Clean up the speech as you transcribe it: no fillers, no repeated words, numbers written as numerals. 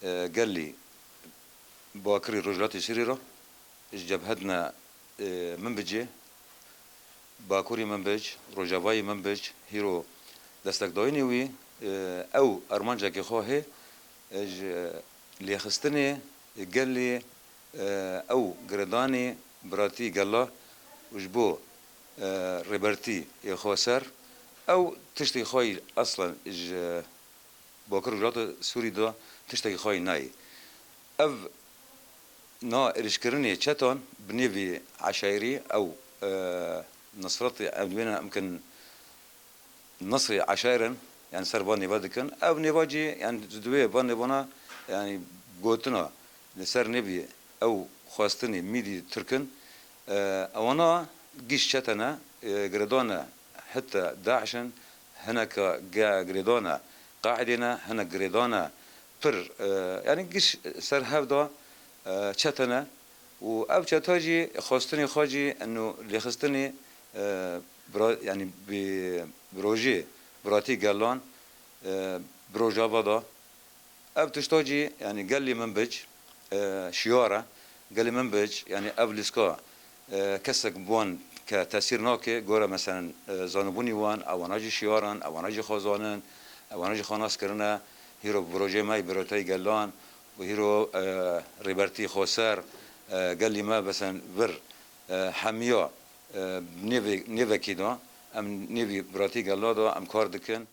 قال لي باكري رجلاتي شريرة جبهتنا من بجي باكوري من بج رجافاي من بج هيرو دستك دايني وي او ارمانجا كي خوهي اللي خستني قال لي او قرداني براتي قال له وجبو ريبرتي يخوسر او تشتي خوي اصلا باكر رجلات سوري دا تشتي خوي ناي اف نا إرشكرني شتون بنيفي عشائري أو نصرتي أبنينا يمكن نصري عشائرا يعني سر باني بادكن أو نيفاجي يعني جدوية باني بنا يعني قوتنا لسر نبي أو خواستني ميدي تركن أو أنا جيش شتنا قردونا حتى داعشن هناك قردونا قاعدنا هناك قردونا بر يعني جيش سر هذا شتنا وأب شتاجي خواستني خاجي إنه اللي خواستني يعني بروجي براتي قالان بروجا بدا أب تشتاجي يعني قال لي من بج شيارة قال لي من بج يعني أب لسكا كسك بوان كتأثير ناكي جورا مثلا زانبوني وان أو ناجي شياران أو ناجي خازانن أو ناجي خاناس كرنا هيرو بروجي ماي براتي قالان وهيرو ريبرتي خوسر قال لي ما مثلا بر حمية نيفي كيدا ام نيفي براتي قال له ام كار دكن